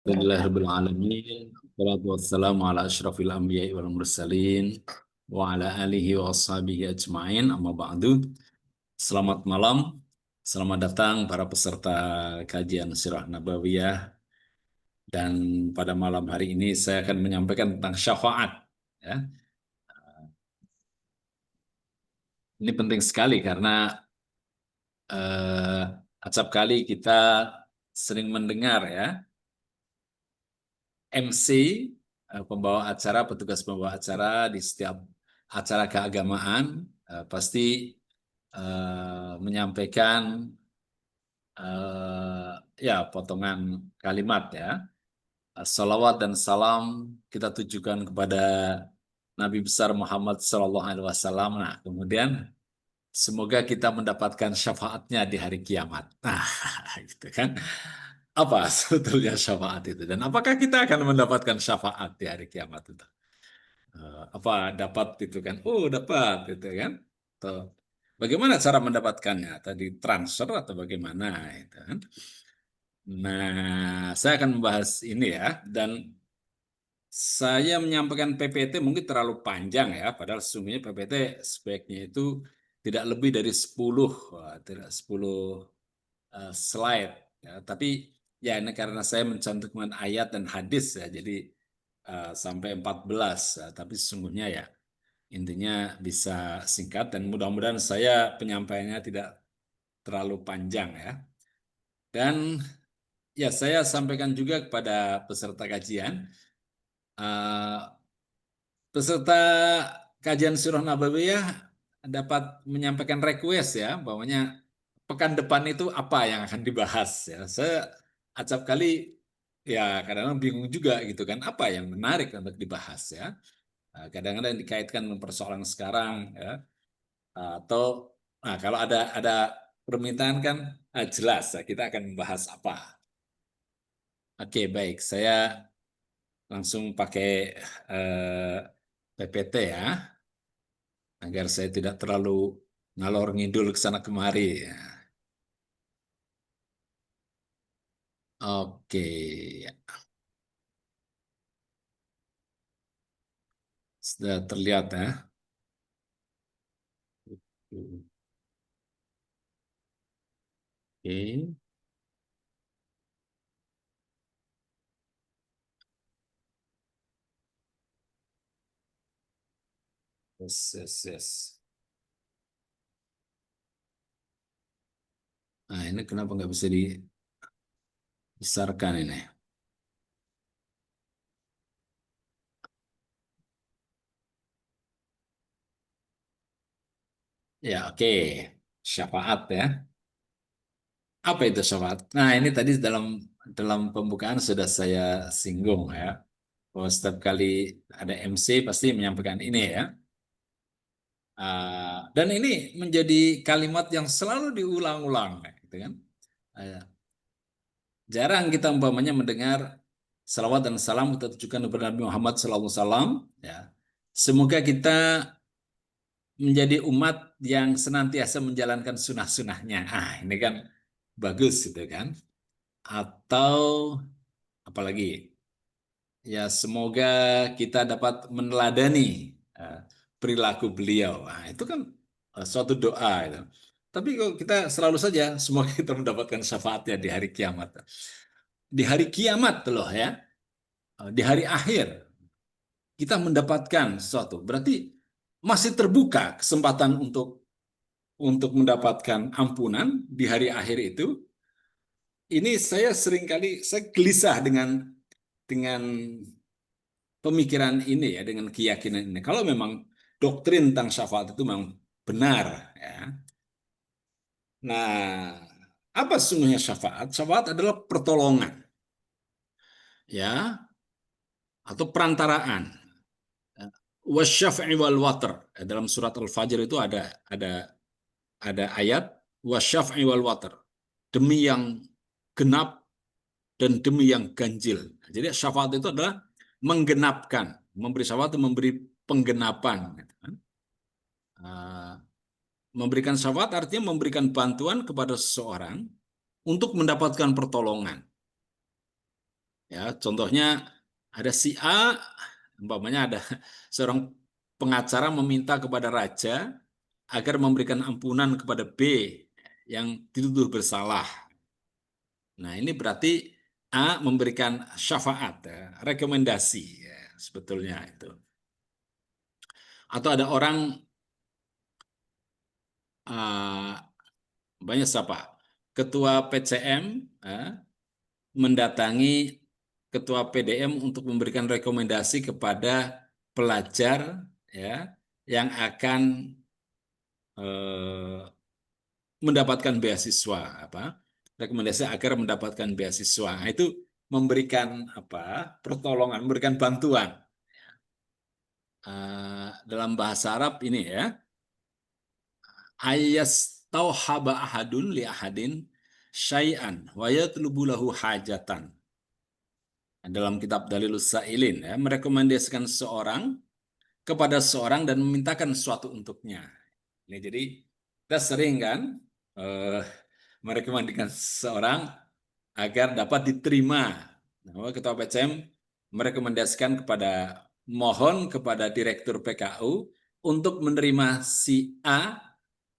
Alhamdulillahirabbil alamin. Wassalatu wassalamu ala asyrafil anbiya'i wal mursalin wa ala alihi wa ashabihi ajmain. Amma ba'du. Selamat malam. Selamat datang para peserta kajian Sirah Nabawiyah. Dan pada malam hari ini saya akan menyampaikan tentang syafaat. Ya. Ini penting sekali karena acap kali kita sering mendengar ya MC, pembawa acara, petugas pembawa acara di setiap acara keagamaan pasti menyampaikan ya potongan kalimat ya. Salawat dan salam kita tujukan kepada Nabi besar Muhammad Sallallahu Alaihi Wasallam. Nah, kemudian semoga kita mendapatkan syafaatnya di hari kiamat. Nah, gitu kan. Apa sebetulnya syafaat itu? Dan apakah kita akan mendapatkan syafaat di hari kiamat itu? Apa dapat itu kan? Oh, dapat itu kan? Atau bagaimana cara mendapatkannya? Tadi transfer atau bagaimana itu kan? Nah, saya akan membahas ini ya. Dan saya menyampaikan PPT mungkin terlalu panjang ya, padahal sesungguhnya PPT sebaiknya itu tidak lebih dari 10, tidak 10 slide. Ya. Tapi ya ini karena saya mencantumkan ayat dan hadis ya, jadi sampai 14. Tapi sesungguhnya ya intinya bisa singkat dan mudah-mudahan saya penyampaiannya tidak terlalu panjang ya. Dan ya saya sampaikan juga kepada peserta kajian. eh, Peserta kajian Surah Nabawiyah dapat menyampaikan request ya, bahwanya pekan depan itu apa yang akan dibahas ya. Saya acap kali ya kadang-kadang bingung juga gitu kan, apa yang menarik untuk dibahas ya. Kadang-kadang dikaitkan dengan persoalan sekarang ya. Atau nah kalau ada permintaan kan jelas ya, kita akan membahas apa. Oke, baik. Saya langsung pakai PPT ya, agar saya tidak terlalu ngalor ngidul ke sana kemari. Ya. Oke, sudah terlihat ya. Oke, yes, yes, yes. Nah, ini kenapa nggak bisa dibesarkan ini? Ya, oke. Syafaat ya. Apa itu syafaat? Nah, ini tadi dalam dalam pembukaan sudah saya singgung ya. Bahwa setiap kali ada MC pasti menyampaikan ini ya. Dan ini menjadi kalimat yang selalu diulang-ulang, gitu kan? Ah, jarang kita umpamanya mendengar salawat dan salam kita tujukan kepada Nabi Muhammad SAW. Ya, semoga kita menjadi umat yang senantiasa menjalankan sunnah-sunnahnya. Ini kan bagus, gitu kan? Atau apalagi? Ya, semoga kita dapat meneladani eh, perilaku beliau. Itu kan suatu doa itu. Tapi kok kita selalu saja semoga kita mendapatkan syafaatnya di hari kiamat. Di hari kiamat loh ya, di hari akhir kita mendapatkan sesuatu. Berarti masih terbuka kesempatan untuk mendapatkan ampunan di hari akhir itu. Ini saya seringkali saya gelisah dengan pemikiran ini ya, dengan keyakinan ini. Kalau memang doktrin tentang syafaat itu memang benar ya. Nah, apa sesungguhnya syafaat? Syafaat adalah pertolongan ya, atau perantaraan. Wasyafi'i wal water. Dalam surat Al-Fajr itu ada ayat wasyafi'i wal water. Demi yang genap dan demi yang ganjil. Jadi syafaat itu adalah menggenapkan, memberi syafaat itu memberi penggenapan. Gitu kan. Memberikan syafaat artinya memberikan bantuan kepada seseorang untuk mendapatkan pertolongan. Ya, contohnya ada si A, umpamanya ada seorang pengacara meminta kepada raja agar memberikan ampunan kepada B yang dituduh bersalah. Nah, ini berarti A memberikan syafaat, ya, rekomendasi, ya, sebetulnya itu. Atau ada orang banyak siapa? Ketua PCM mendatangi Ketua PDM untuk memberikan rekomendasi kepada pelajar, ya, yang akan eh, mendapatkan beasiswa, apa? Rekomendasi agar mendapatkan beasiswa. Nah, itu memberikan apa? Pertolongan, memberikan bantuan. Dalam bahasa Arab ini ya, ayas tauhaba ahadun li ahadin syai'an wa yatlubu lahu hajatan. Dalam kitab Dalilus Sa'ilin ya, merekomendasikan seseorang kepada seseorang dan memintakan sesuatu untuknya. Ini jadi kita sering kan eh, merekomendasikan seseorang agar dapat diterima. Nah, Ketua PCM merekomendasikan mohon kepada Direktur PKU untuk menerima si A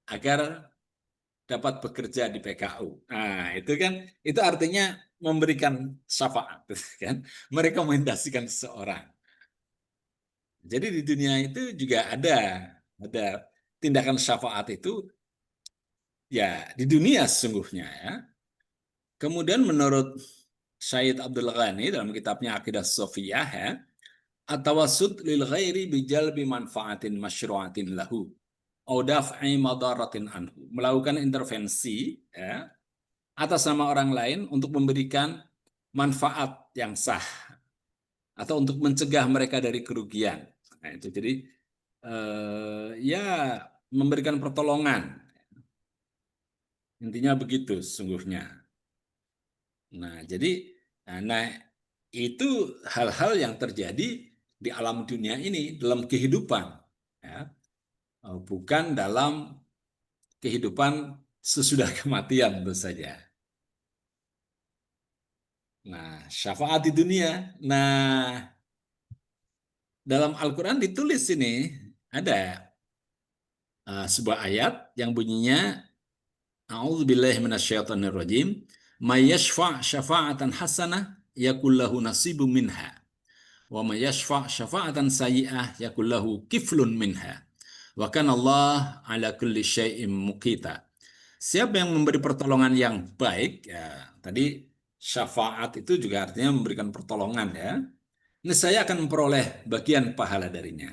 agar dapat bekerja di PKU. Nah, itu kan itu artinya memberikan syafaat, kan? Merekomendasikan seseorang. Jadi di dunia itu juga ada tindakan syafaat itu ya di dunia sesungguhnya ya. Kemudian menurut Syed Abdul Ghani dalam kitabnya Aqidah Sofiyah ya, at-tawassut lil ghairi bijalbi manfaatin masyru'atin lahu au daf'i madaratin anhu. Melakukan intervensi ya, atas nama orang lain untuk memberikan manfaat yang sah atau untuk mencegah mereka dari kerugian. Nah, itu jadi ya memberikan pertolongan. Intinya begitu sesungguhnya. Nah, jadi nah itu hal-hal yang terjadi di alam dunia ini dalam kehidupan ya, bukan dalam kehidupan sesudah kematian tentu saja. Nah, syafaat di dunia. Nah, dalam Al-Qur'an ditulis ini ada sebuah ayat yang bunyinya A'udzubillahi minasyaitonirrajim. May yashfa' syafa'atan hasanah yakul lahu nasibum minha. Wa may yashfa' syafa'atan sayyi'ah yakul lahu kiflun minha. Wa kana Allah ala kulli syai'in muqita. Siapa yang memberi pertolongan yang baik, ya, tadi syafaat itu juga artinya memberikan pertolongan ya. Ini saya akan memperoleh bagian pahala darinya.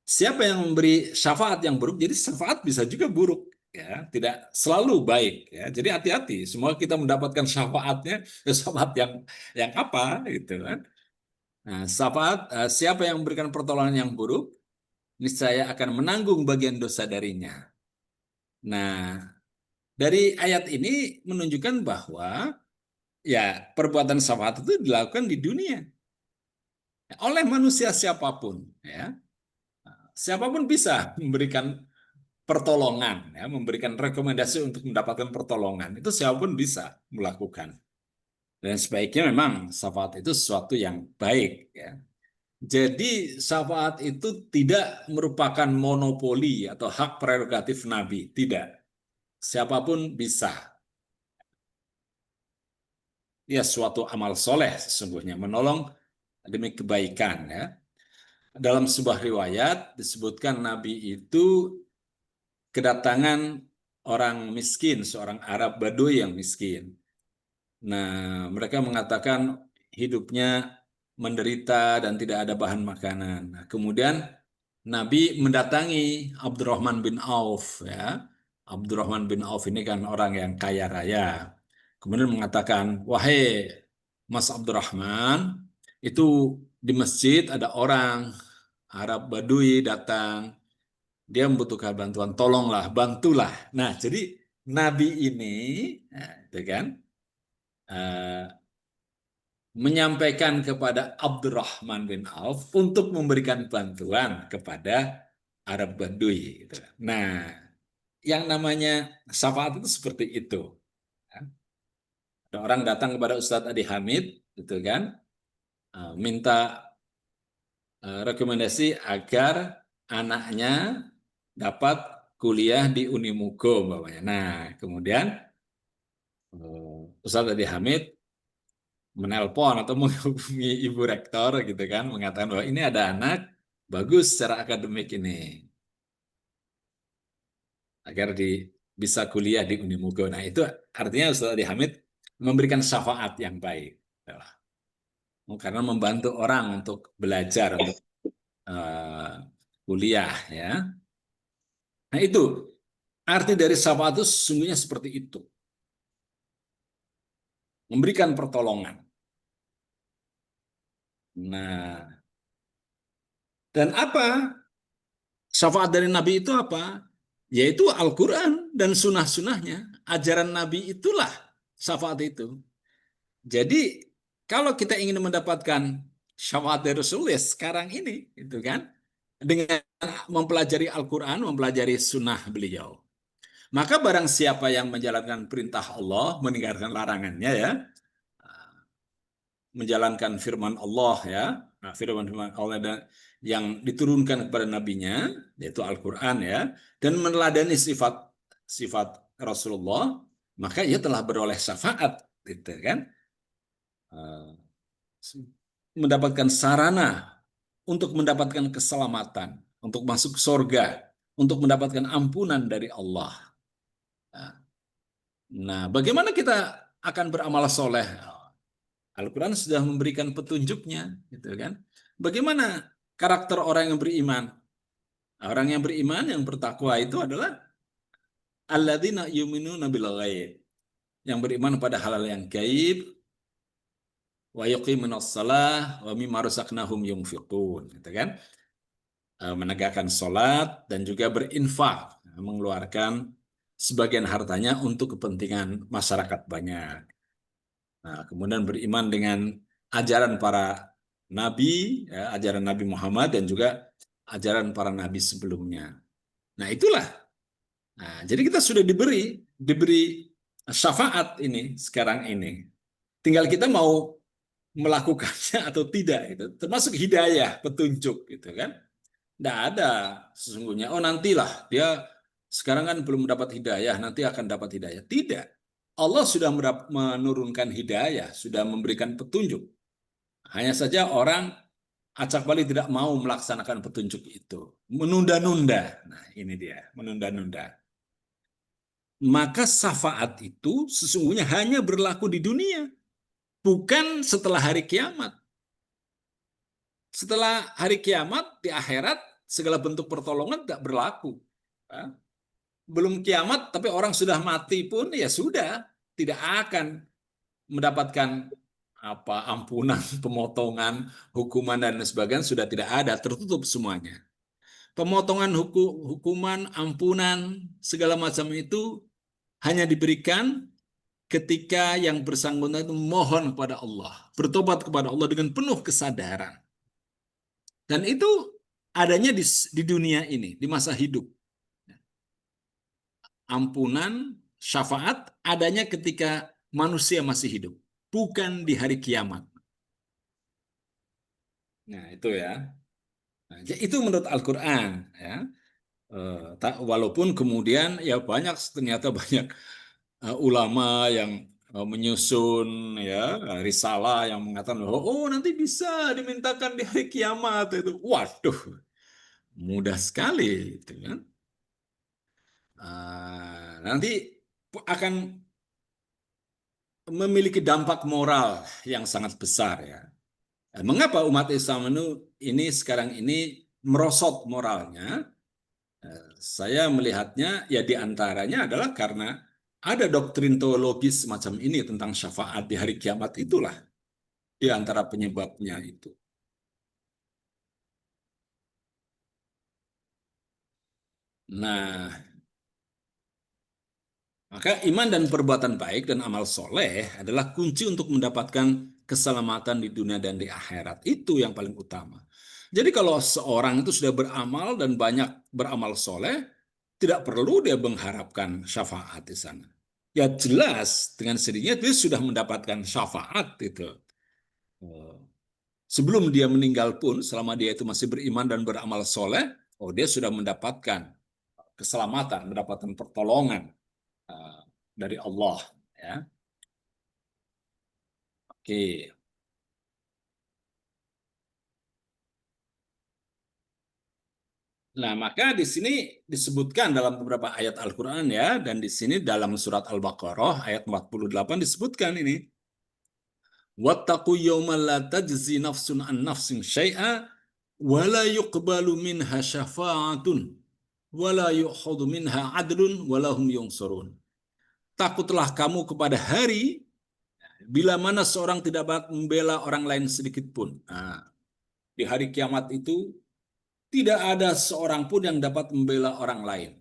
Siapa yang memberi syafaat yang buruk, jadi syafaat bisa juga buruk, ya, tidak selalu baik, ya. Jadi hati-hati, semua kita mendapatkan syafaatnya, syafaat yang apa, gitu kan? Nah, syafaat siapa yang memberikan pertolongan yang buruk, niscaya akan menanggung bagian dosa darinya. Nah, dari ayat ini menunjukkan bahwa ya perbuatan syafaat itu dilakukan di dunia oleh manusia siapapun, ya. Siapapun bisa memberikan pertolongan, ya, memberikan rekomendasi untuk mendapatkan pertolongan. Itu siapapun bisa melakukan. Dan sebaiknya memang syafaat itu sesuatu yang baik. Ya. Jadi syafaat itu tidak merupakan monopoli atau hak prerogatif Nabi. Tidak. Siapapun bisa. Ya suatu amal soleh sesungguhnya. Menolong demi kebaikan. Ya. Dalam sebuah riwayat disebutkan Nabi itu kedatangan orang miskin, seorang Arab Baduy yang miskin. Nah, mereka mengatakan hidupnya menderita dan tidak ada bahan makanan. Nah, kemudian Nabi mendatangi Abdurrahman bin Auf, ya. Abdurrahman bin Auf ini kan orang yang kaya raya. Kemudian mengatakan, wahai Mas Abdurrahman, itu di masjid ada orang Arab Baduy datang, dia membutuhkan bantuan, tolonglah, bantulah. Nah, jadi Nabi ini, nah, itu kan, eh, menyampaikan kepada Abdurrahman bin Auf untuk memberikan bantuan kepada Arab Baduy. Gitu. Nah, yang namanya syafaat itu seperti itu. Ada orang datang kepada Ustadz Adi Hamid, gitu kan? Minta rekomendasi agar anaknya dapat kuliah di Unimugo umpamanya. Nah, kemudian Ustadz Adi Hamid menelpon atau menghubungi ibu rektor gitu kan, mengatakan bahwa ini ada anak bagus secara akademik ini, agar bisa kuliah di Unimugo. Nah, itu artinya Ustadz Adi Hamid memberikan syafaat yang baik. Karena membantu orang untuk belajar, untuk eh, kuliah ya. Nah, itu arti dari syafaat itu sesungguhnya seperti itu. Memberikan pertolongan. Nah, dan apa? Syafaat dari Nabi itu apa? Yaitu Al-Quran dan sunnah-sunnahnya. Ajaran Nabi itulah syafaat itu. Jadi, kalau kita ingin mendapatkan syafaat dari Rasulullah sekarang ini, itu kan, dengan mempelajari Al-Quran, mempelajari sunnah beliau. Maka barang siapa yang menjalankan perintah Allah, meninggalkan larangannya ya, menjalankan firman Allah ya, nah, firman-firman Allah yang diturunkan kepada nabinya, yaitu Al-Quran ya, dan meneladani sifat Rasulullah, maka ia telah beroleh syafaat, gitu kan, Eh, mendapatkan sarana untuk mendapatkan keselamatan, untuk masuk surga, untuk mendapatkan ampunan dari Allah. Nah, bagaimana kita akan beramal soleh? Al-Quran sudah memberikan petunjuknya, gitu kan? Bagaimana karakter orang yang beriman? Orang yang beriman, yang bertakwa itu adalah alladzina yu'minuna bil ghaib, yang beriman pada hal-hal yang gaib, wa yuqimunas shalah wa mimma razaqnahum yunfiqun, gitu kan? Menegakkan sholat dan juga berinfak, mengeluarkan sebagian hartanya untuk kepentingan masyarakat banyak. Nah, kemudian beriman dengan ajaran para nabi, ya, ajaran Nabi Muhammad dan juga ajaran para nabi sebelumnya. Nah, itulah. Nah, jadi kita sudah diberi syafaat ini sekarang ini. Tinggal kita mau melakukannya atau tidak itu. Termasuk hidayah, petunjuk gitu kan. Tidak ada sesungguhnya. Oh, nantilah dia sekarang kan belum mendapat hidayah, nanti akan dapat hidayah. Tidak. Allah sudah menurunkan hidayah, sudah memberikan petunjuk. Hanya saja orang acak balik tidak mau melaksanakan petunjuk itu. Menunda-nunda. Nah, ini dia, menunda-nunda. Maka syafaat itu sesungguhnya hanya berlaku di dunia, bukan setelah hari kiamat. Setelah hari kiamat, di akhirat, segala bentuk pertolongan tidak berlaku. Belum kiamat, tapi orang sudah mati pun, ya sudah, tidak akan mendapatkan ampunan, pemotongan, hukuman dan sebagainya sudah tidak ada, tertutup semuanya. Pemotongan hukuman, ampunan, segala macam itu hanya diberikan ketika yang bersangkutan itu mohon kepada Allah, bertobat kepada Allah dengan penuh kesadaran. Dan itu adanya di dunia ini, di masa hidup. Ampunan, syafaat adanya ketika manusia masih hidup, bukan di hari kiamat. Nah, itu ya. Nah, itu menurut Al-Quran ya. Walaupun kemudian ya banyak ternyata banyak ulama yang menyusun ya risalah yang mengatakan bahwa oh nanti bisa dimintakan di hari kiamat itu. Waduh, mudah sekali itu kan. Nanti akan memiliki dampak moral yang sangat besar ya. Mengapa umat Islam ini sekarang ini merosot moralnya? Saya melihatnya ya diantaranya adalah karena ada doktrin teologis semacam ini tentang syafaat di hari kiamat itulah di antara penyebabnya itu. Nah, maka iman dan perbuatan baik dan amal soleh adalah kunci untuk mendapatkan keselamatan di dunia dan di akhirat. Itu yang paling utama. Jadi kalau seorang itu sudah beramal dan banyak beramal soleh, tidak perlu dia mengharapkan syafaat di sana. Ya jelas dengan sendirinya dia sudah mendapatkan syafaat itu. Eh, Sebelum dia meninggal pun, selama dia itu masih beriman dan beramal soleh, oh dia sudah mendapatkan keselamatan, mendapatkan pertolongan eh, dari Allah. Ya, oke. Nah, maka di sini disebutkan dalam beberapa ayat Al-Quran ya, dan di sini dalam surat Al-Baqarah ayat 48 disebutkan ini. Wattaqu yawman la tajzi nafsun an nafsin syai'a wa la yuqbalu minha syafa'atun wa la yu'khadhu minha adlun wa lahum yunsurun. Takutlah kamu kepada hari bila mana seorang tidak dapat membela orang lain sedikit pun. Nah, di hari kiamat itu tidak ada seorang pun yang dapat membela orang lain.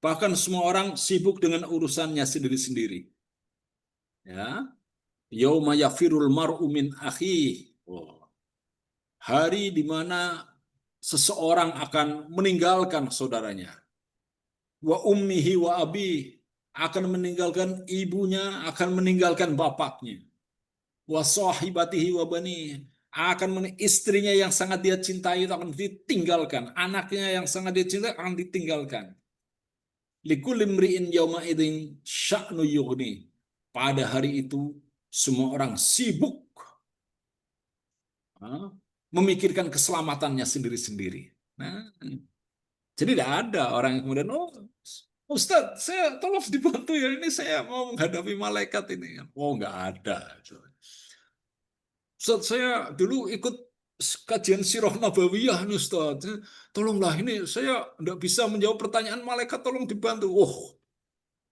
Bahkan semua orang sibuk dengan urusannya sendiri-sendiri. Ya, yauma yafirul mar'u min akhihi. Oh, hari di mana seseorang akan meninggalkan saudaranya. Wa ummihi wa abi, akan meninggalkan ibunya, akan meninggalkan bapaknya. Wa sahibatihi wa bani, akan istrinya yang sangat dia cintai itu akan ditinggalkan, anaknya yang sangat dia cintai akan ditinggalkan. Likulli imri'in yawma idzin sya'nu yughni. Pada hari itu semua orang sibuk memikirkan keselamatannya sendiri-sendiri. Nah, jadi tidak ada orang yang kemudian, oh Ustadz, saya tolong dibantu ya, ini saya mau menghadapi malaikat ini. Oh, nggak ada. Ustadz, saya dulu ikut kajian Sirah Nabawiyah nih Ustadz. Tolonglah ini, saya nggak bisa menjawab pertanyaan malaikat, tolong dibantu. Oh,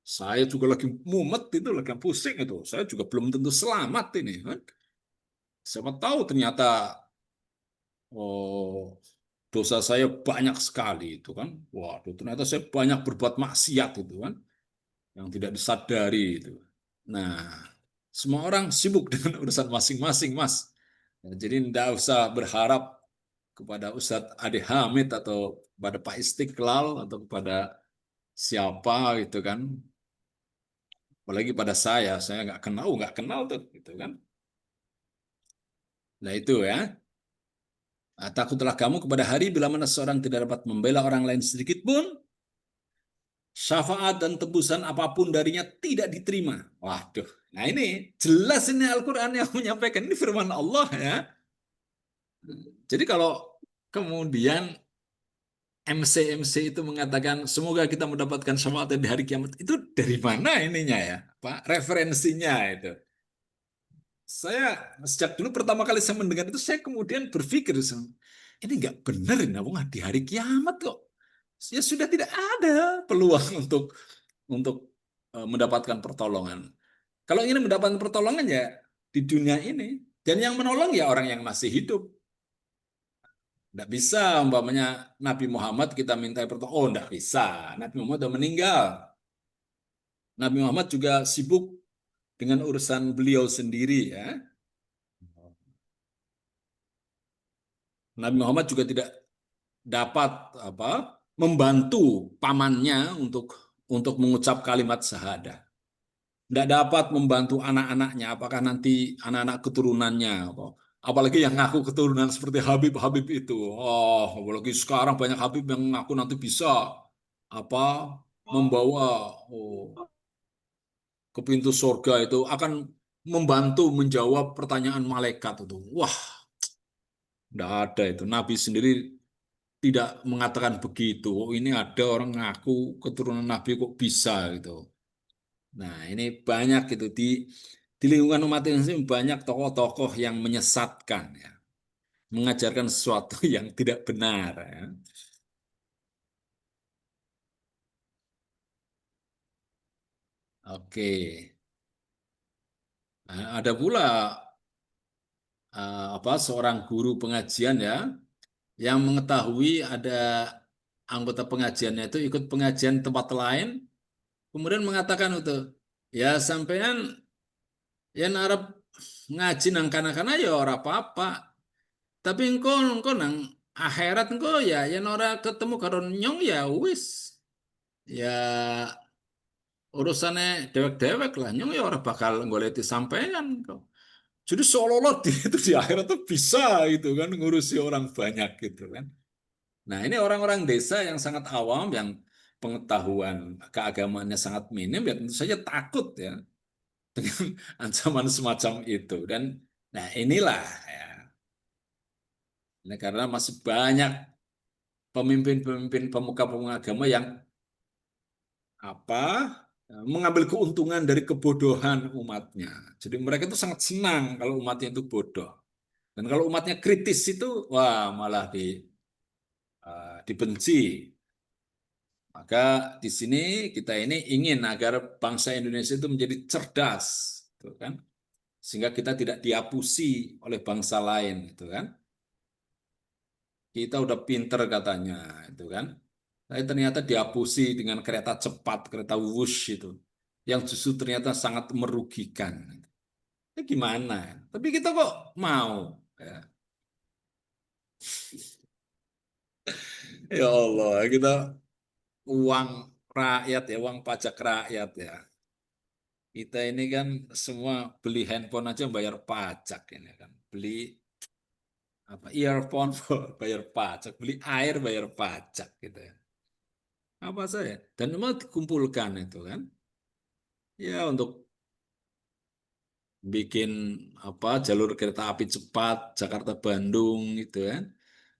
saya juga lagi mumet itu, lagi pusing itu. Saya juga belum tentu selamat ini. Kan? Siapa tahu ternyata oh, dosa saya banyak sekali itu kan. Waduh, ternyata saya banyak berbuat maksiat itu kan, yang tidak disadari itu. Nah, semua orang sibuk dengan urusan masing-masing, Mas. Ya, jadi tidak usah berharap kepada Ustadz Ade Hamid atau kepada Pak Istiqlal atau kepada siapa gitu kan. Apalagi pada saya nggak kenal tuh, gitu kan. Nah itu ya. Takutlah kamu kepada hari bila mana seorang tidak dapat membela orang lain sedikit pun, syafaat dan tebusan apapun darinya tidak diterima. Waduh, nah ini jelas ini Al-Quran yang menyampaikan, ini firman Allah ya. Jadi kalau kemudian MC itu mengatakan semoga kita mendapatkan syafaat di hari kiamat, itu dari mana ininya ya, Pak? Referensinya itu. Saya sejak dulu pertama kali saya mendengar itu, saya kemudian berpikir ini nggak benar ini, Wong, di hari kiamat kok ya sudah tidak ada peluang untuk mendapatkan pertolongan. Kalau ingin mendapatkan pertolongan ya di dunia ini, dan yang menolong ya orang yang masih hidup. Tidak bisa umpamanya Nabi Muhammad kita minta pertolongan. Oh, tidak bisa. Nabi Muhammad sudah meninggal. Nabi Muhammad juga sibuk dengan urusan beliau sendiri ya. Nabi Muhammad juga tidak dapat membantu pamannya untuk mengucap kalimat syahadah. Tidak dapat membantu anak-anaknya, apakah nanti anak-anak keturunannya, apalagi yang ngaku keturunan seperti Habib-Habib itu. Oh, apalagi sekarang banyak Habib yang ngaku nanti bisa apa membawa ke pintu surga, itu akan membantu menjawab pertanyaan malaikat itu. Wah, tidak ada itu. Nabi sendiri tidak mengatakan begitu. Oh, ini ada orang ngaku keturunan Nabi kok bisa gitu. Nah, ini banyak itu di lingkungan umat ini banyak tokoh-tokoh yang menyesatkan ya, mengajarkan sesuatu yang tidak benar ya. Oke. Nah, ada pula seorang guru pengajian ya yang mengetahui ada anggota pengajiannya itu ikut pengajian tempat lain, kemudian mengatakan itu, ya sampean ya narap ngaji nang kana-kana ya ora apa-apa. Tapi engko nang akhirat engko ya ora ketemu karo nyong ya wis. Ya urusannya dewek-dewek lah. Nyong ya ora bakal goleti sampean kok. Jadi seolah-olah dia itu di akhirat tuh bisa itu kan ngurusi orang banyak gitu kan. Nah, ini orang-orang desa yang sangat awam, yang pengetahuan keagamaannya sangat minim, ya tentu saja takut ya dengan ancaman semacam itu. Dan nah inilah ya, nah, karena masih banyak pemimpin-pemimpin pemuka-pemuka agama yang apa mengambil keuntungan dari kebodohan umatnya. Jadi mereka itu sangat senang kalau umatnya itu bodoh. Dan kalau umatnya kritis itu, wah malah dibenci. Maka di sini kita ini ingin agar bangsa Indonesia itu menjadi cerdas, gitu kan? Sehingga kita tidak diapusi oleh bangsa lain, gitu kan? Kita udah pinter katanya, itu kan? Tapi ternyata diapusi dengan kereta cepat, kereta wush itu, yang justru ternyata sangat merugikan. Ya gimana? Tapi kita kok mau? Ya, ya Allah, kita uang rakyat ya, uang pajak rakyat ya. Kita ini kan semua beli handphone aja bayar pajak ini kan. Beli apa earphone bayar pajak, beli air bayar pajak gitu ya. Apa saya? Dan memang dikumpulkan itu kan. Ya untuk bikin apa jalur kereta api cepat Jakarta Bandung gitu kan.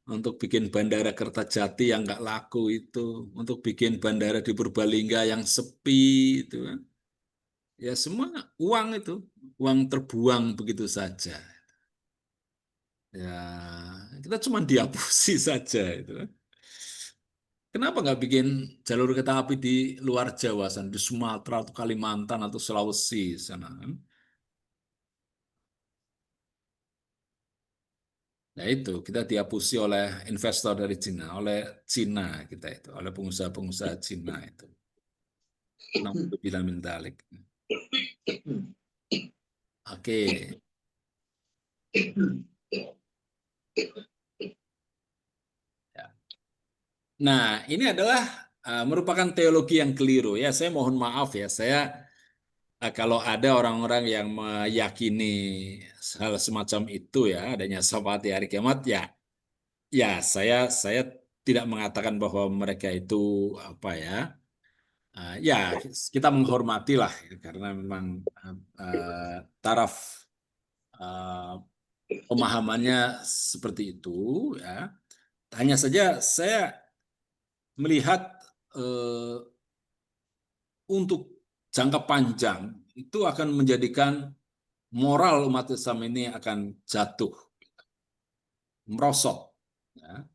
Untuk bikin bandara Kertajati yang nggak laku itu, untuk bikin bandara di Purbalingga yang sepi itu kan. Ya semua uang itu, uang terbuang begitu saja. Ya, kita cuma dihapusi saja itu. Kenapa nggak bikin jalur kereta api di luar Jawa, sana, di Sumatera atau Kalimantan atau Sulawesi sana kan? Nah itu kita dihapusi oleh investor dari Cina, oleh Cina kita itu, oleh pengusaha-pengusaha Cina itu. Naudzubillah min dzalik. Oke. Ya. Nah, ini adalah merupakan teologi yang keliru ya. Saya mohon maaf ya, saya kalau ada orang-orang yang meyakini hal semacam itu ya, adanya syafaat di hari kiamat ya, ya saya tidak mengatakan bahwa mereka itu apa ya, ya kita menghormati lah ya, karena memang taraf eh, pemahamannya seperti itu ya. Hanya saja saya melihat eh, untuk jangka panjang itu akan menjadikan moral umat Islam ini akan jatuh, merosot. Ya.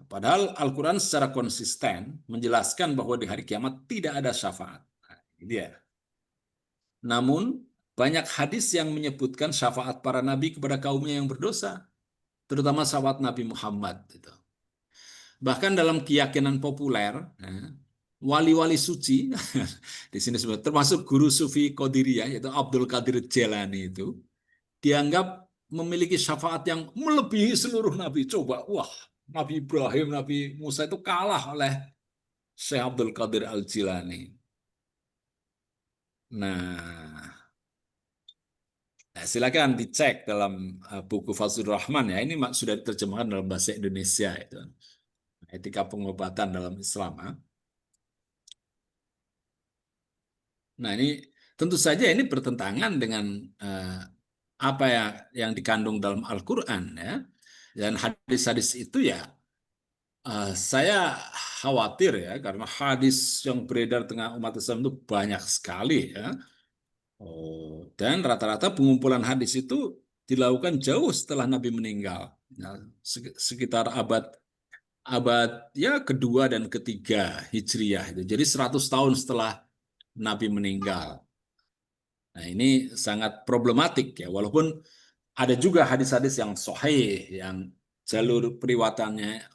Padahal Al-Quran secara konsisten menjelaskan bahwa di hari kiamat tidak ada syafaat. Nah, ini dia. Namun banyak hadis yang menyebutkan syafaat para nabi kepada kaumnya yang berdosa, terutama sahabat Nabi Muhammad. Gitu. Bahkan dalam keyakinan populer, ya, wali-wali suci di sini sebut termasuk guru sufi Qadiriyah yaitu Abdul Qadir Jailani itu dianggap memiliki syafaat yang melebihi seluruh nabi. Coba, wah, Nabi Ibrahim, Nabi Musa itu kalah oleh Syekh Abdul Qadir Al-Jilani. Nah, silakan dicek dalam buku Fazlur Rahman ya. Ini sudah diterjemahkan dalam bahasa Indonesia itu. Etika pengobatan dalam Islam. Ya. Nah, ini tentu saja ini bertentangan dengan eh, apa ya yang dikandung dalam Al-Quran ya. Dan hadis-hadis itu ya saya khawatir ya karena hadis yang beredar tengah umat Islam itu banyak sekali ya. Oh, dan rata-rata pengumpulan hadis itu dilakukan jauh setelah Nabi meninggal. Nah, sekitar abad abad ya kedua dan ketiga Hijriyah itu. Jadi 100 tahun setelah Nabi meninggal. Nah, ini sangat problematik ya, walaupun ada juga hadis-hadis yang sahih, yang jalur periwayatannya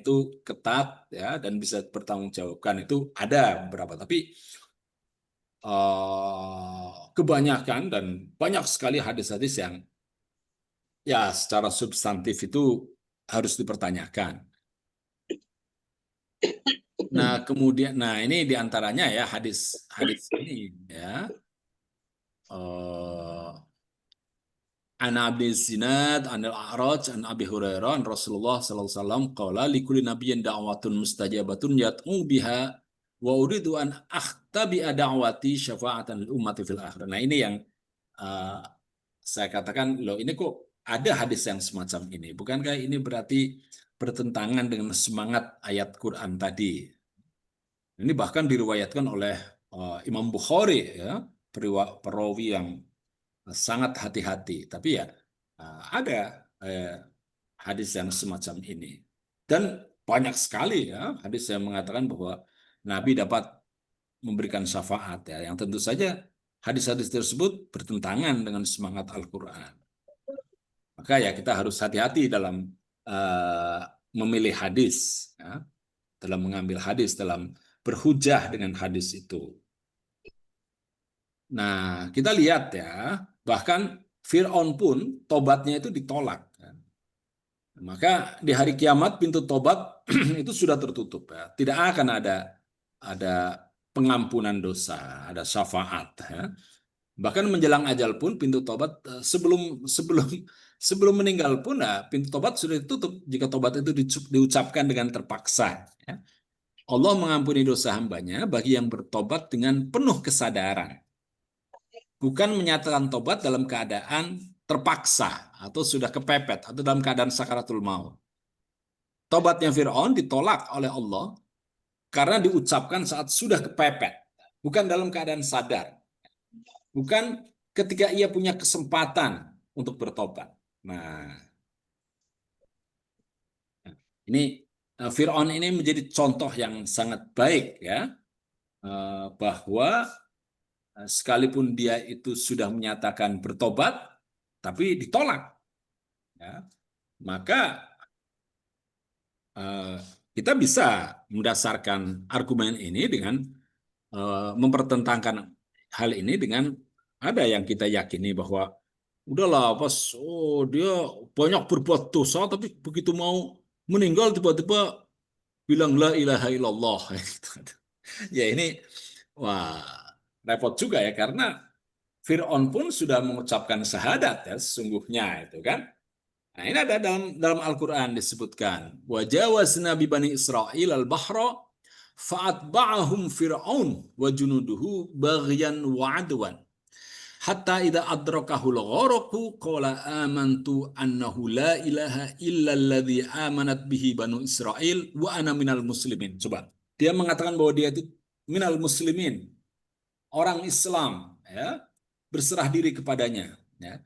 itu ketat ya dan bisa bertanggungjawabkan itu ada beberapa, tapi kebanyakan dan banyak sekali hadis-hadis yang ya secara substantif itu harus dipertanyakan. Nah, kemudian, nah ini diantaranya ya hadis-hadis ini ya. eh, An Abi Zinad, An Al-A'raj, An Abi Hurairah, An Rasulullah sallallahu alaihi wasallam qala likulli nabiyyin da'watun mustajabatun yad'u biha wa uridu an akhtabi da'wati syafa'atan lil ummati fil akhir. Nah, ini yang eh, saya katakan, loh ini kok ada hadis yang semacam ini. Bukankah ini berarti bertentangan dengan semangat ayat Quran tadi? Ini bahkan diriwayatkan oleh Imam Bukhari, ya, perawi yang sangat hati-hati. Tapi ya ada hadis yang semacam ini. Dan banyak sekali ya hadis yang mengatakan bahwa Nabi dapat memberikan syafaat, ya, yang tentu saja hadis-hadis tersebut bertentangan dengan semangat Al-Quran. Maka ya kita harus hati-hati dalam uh, memilih hadis, ya, dalam mengambil hadis, dalam berhujah dengan hadis itu. Nah, kita lihat ya, bahkan Fir'aun pun tobatnya itu ditolak. Maka di hari kiamat pintu tobat itu sudah tertutup, ya. Tidak akan ada pengampunan dosa, ada syafaat, ya. Bahkan menjelang ajal pun pintu tobat sebelum sebelum sebelum meninggal pun pintu tobat sudah ditutup jika tobat itu diucapkan dengan terpaksa, ya. Allah mengampuni dosa hambanya bagi yang bertobat dengan penuh kesadaran, bukan menyatakan tobat dalam keadaan terpaksa atau sudah kepepet atau dalam keadaan sakaratul maut. Tobatnya Fir'aun ditolak oleh Allah karena diucapkan saat sudah kepepet, bukan dalam keadaan sadar, bukan ketika ia punya kesempatan untuk bertobat. Nah, ini Fir'aun ini menjadi contoh yang sangat baik, ya, bahwa sekalipun dia itu sudah menyatakan bertobat, tapi ditolak, ya. Maka kita bisa mendasarkan argumen ini dengan mempertentangkan hal ini dengan ada yang kita yakini bahwa udahlah pas dia banyak berbuat dosa tapi begitu mau meninggal tiba-tiba bilang la ilaha illallah. Ya ini wah repot juga ya, karena Fir'aun pun sudah mengucapkan syahadat ya sesungguhnya itu kan. Nah, ini ada dalam Al-Qur'an disebutkan, wa jawazna bi bani Israil al-bahra fa'atba'ahum fir'aun wa junuduhu baghyan wa adwan hatta idza adrakahul gharaqu qala amantu annahu la ilaha illa alladzi amanat bihi banu Israil wa ana minal muslimin. Coba. Dia mengatakan bahwa dia itu minal muslimin, orang Islam, ya, berserah diri kepadanya, ya.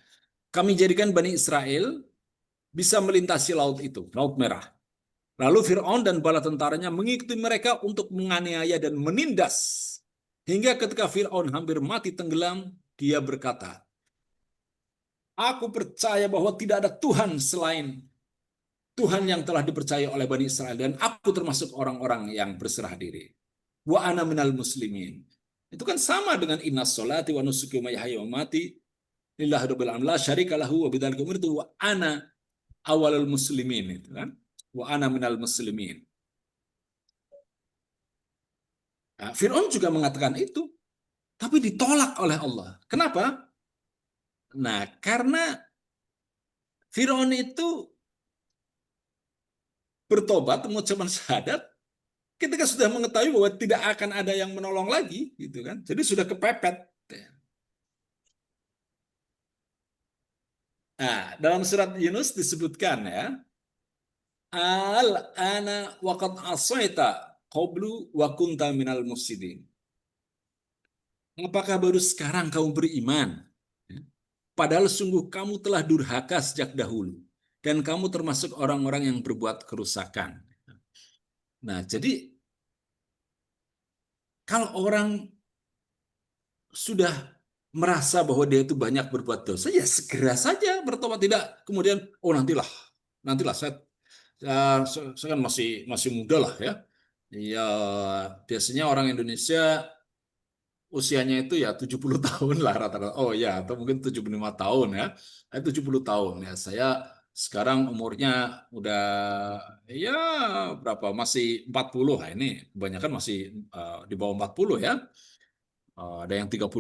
Kami jadikan Bani Israel bisa melintasi laut itu, Laut Merah. Lalu Fir'aun dan bala tentaranya mengikuti mereka untuk menganiaya dan menindas. Hingga ketika Fir'aun hampir mati tenggelam, dia berkata, aku percaya bahwa tidak ada Tuhan selain Tuhan yang telah dipercaya oleh Bani Israel, dan aku termasuk orang-orang yang berserah diri. Wa ana minal muslimin. Itu kan sama dengan inna sholati wa nusuki wa mahyaya wa mati lillahi rabbil alamin la syarika lahu wa bidzalika umirtu wa ana awalul muslimin, itu kan. Wa ana minal muslimin. Nah, Fir'aun juga mengatakan itu, tapi ditolak oleh Allah. Kenapa? Nah, karena Fir'aun itu bertobat, mengucapkan syahadat, ketika sudah mengetahui bahwa tidak akan ada yang menolong lagi, gitu kan. Jadi sudah kepepet. Nah, dalam surat Yunus disebutkan ya, al-ana waqad asaita qablu wa kunta minal mufsidin. Apakah baru sekarang kamu beriman? Padahal sungguh kamu telah durhaka sejak dahulu. Dan kamu termasuk orang-orang yang berbuat kerusakan. Nah, jadi kalau orang sudah merasa bahwa dia itu banyak berbuat dosa, ya segera saja bertobat. Tidak kemudian, oh nantilah saya kan masih masih muda lah ya. Ya biasanya orang Indonesia usianya itu ya 70 tahun lah rata-rata. Oh ya, atau mungkin 75 tahun ya. 70 tahun ya. Saya sekarang umurnya udah ya berapa? Masih 40 lah ini. Kebanyakan masih di bawah 40 ya. Ada yang 35,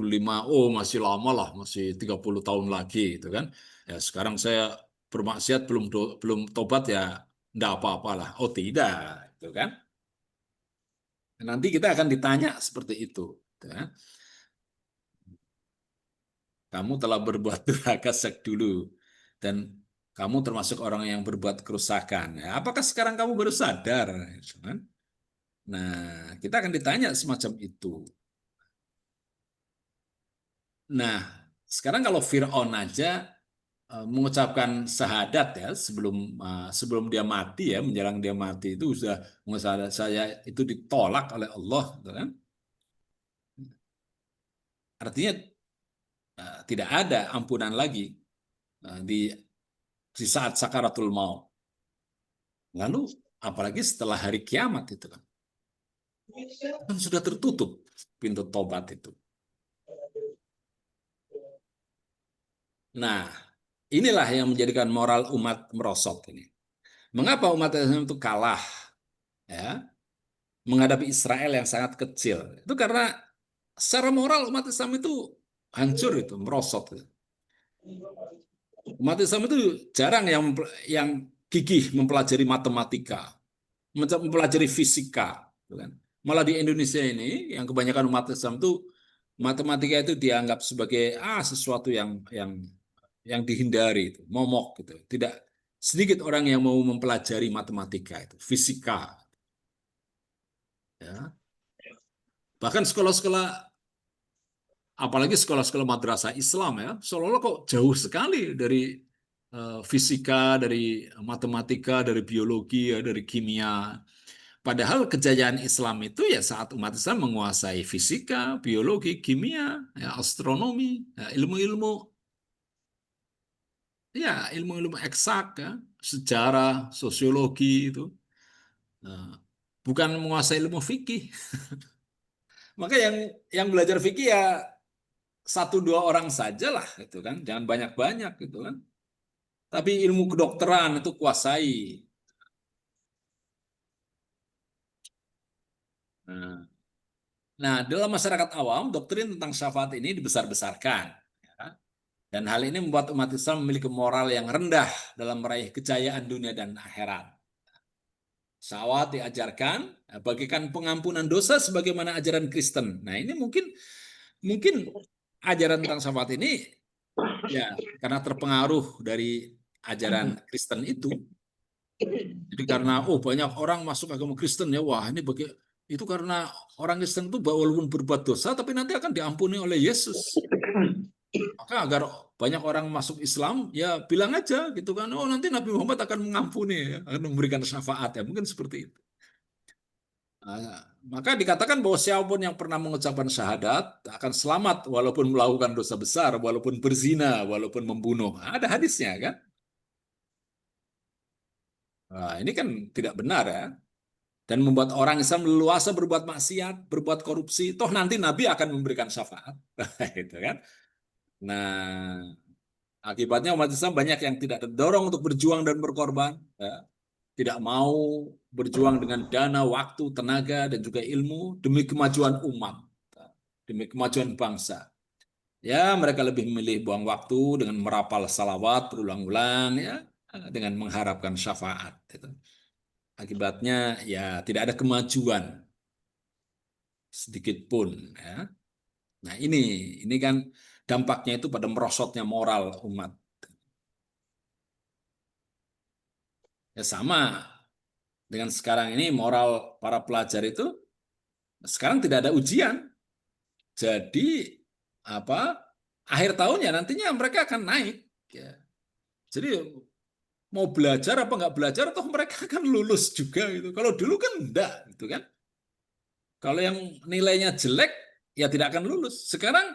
oh masih lama lah, masih 30 tahun lagi gitu kan. Ya sekarang saya bermaksiat belum tobat ya enggak apa-apalah. Oh tidak, gitu kan. Nanti kita akan ditanya seperti itu, gitu kan. Kamu telah berbuat durhaka sejak dulu dan kamu termasuk orang yang berbuat kerusakan. Ya, apakah sekarang kamu baru sadar, gitu kan? Nah, kita akan ditanya semacam itu. Nah, sekarang kalau Fir'aun aja mengucapkan syahadat ya sebelum dia mati ya menjelang dia mati itu sudah mengucapkan saya itu ditolak oleh Allah, gitu kan? Artinya tidak ada ampunan lagi di saat sakaratul maut. Lalu apalagi setelah hari kiamat itu kan sudah tertutup pintu tobat itu. Nah, inilah yang menjadikan moral umat merosot ini. Mengapa umat Islam itu kalah ya menghadapi Israel yang sangat kecil? Itu karena secara moral umat Islam itu hancur itu, merosot. Umat Islam itu jarang yang gigih mempelajari matematika, mempelajari fisika, gitu kan. Malah di Indonesia ini yang kebanyakan umat Islam itu matematika itu dianggap sebagai sesuatu yang dihindari itu, momok gitu. Tidak sedikit orang yang mau mempelajari matematika itu, fisika, ya. Bahkan sekolah-sekolah, apalagi sekolah-sekolah madrasah Islam ya, seolah-olah kok jauh sekali dari fisika, dari matematika, dari biologi, ya, dari kimia. Padahal kejayaan Islam itu ya saat umat Islam menguasai fisika, biologi, kimia, ya, astronomi, ya, ilmu-ilmu, ya ilmu-ilmu eksak, ya, sejarah, sosiologi itu. Nah, bukan menguasai ilmu fikih. Maka yang belajar fikih ya satu dua orang saja lah, gitu kan. Jangan banyak-banyak, gitu kan. Tapi ilmu kedokteran itu kuasai. Nah, nah, dalam masyarakat awam, doktrin tentang syafaat ini dibesar-besarkan. Ya. Dan hal ini membuat umat Islam memiliki moral yang rendah dalam meraih kejayaan dunia dan akhirat. Syafaat diajarkan bagikan pengampunan dosa sebagaimana ajaran Kristen. Nah, ini mungkin mungkin ajaran tentang syafaat ini ya karena terpengaruh dari ajaran Kristen itu. Jadi karena banyak orang masuk agama Kristen ya, wah ini itu karena orang Kristen itu walaupun berbuat dosa tapi nanti akan diampuni oleh Yesus. Maka agar banyak orang masuk Islam ya bilang aja gitu kan, oh nanti Nabi Muhammad akan mengampuni ya, akan memberikan syafaat ya, mungkin seperti itu. Nah, maka dikatakan bahwa siapapun yang pernah mengucapkan syahadat akan selamat walaupun melakukan dosa besar, walaupun berzina, walaupun membunuh. Ada hadisnya kan? Nah, ini kan tidak benar ya. Dan membuat orang Islam leluasa berbuat maksiat, berbuat korupsi, toh nanti Nabi akan memberikan syafaat, gitu kan? Nah, akibatnya umat Islam banyak yang tidak terdorong untuk berjuang dan berkorban, ya. Tidak mau berjuang dengan dana, waktu, tenaga, dan juga ilmu demi kemajuan umat, demi kemajuan bangsa. Ya, mereka lebih memilih buang waktu dengan merapal salawat berulang-ulang, ya, dengan mengharapkan syafaat. Gitu. Akibatnya ya tidak ada kemajuan sedikit pun. Ya. Nah ini kan dampaknya itu pada merosotnya moral umat. Ya sama dengan sekarang ini moral para pelajar itu sekarang tidak ada ujian. Jadi apa akhir tahunnya nantinya mereka akan naik. Ya. Jadi mau belajar apa nggak belajar toh mereka akan lulus juga gitu. Kalau dulu kan enggak gitu kan. Kalau yang nilainya jelek ya tidak akan lulus. Sekarang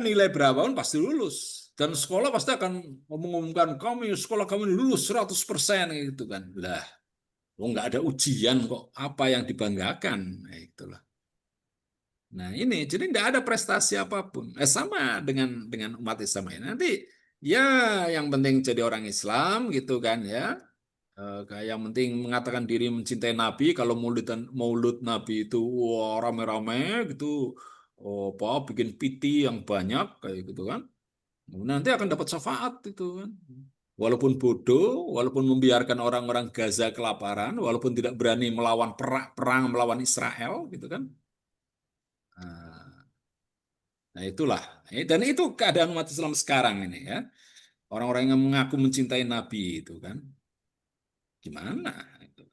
nilai berapa pun pasti lulus. Dan sekolah pasti akan mengumumkan kami sekolah kami lulus 100% gitu kan. Lah, nggak ada ujian kok apa yang dibanggakan. Nah, itulah. Nah ini jadi nggak ada prestasi apapun. Sama dengan umat Islam ini. Nanti ya yang penting jadi orang Islam gitu kan ya. Kayak yang penting mengatakan diri mencintai Nabi. Kalau maulud Nabi itu wah, rame-rame gitu. oh, apa bikin piti yang banyak kayak gitu kan. Nanti akan dapat syafaat itu kan. Walaupun bodoh, walaupun membiarkan orang-orang Gaza kelaparan, walaupun tidak berani melawan perang melawan Israel gitu kan. Nah, nah, itulah. Dan itu keadaan umat Islam sekarang ini ya. Orang-orang yang mengaku mencintai Nabi itu kan. Gimana? Itu.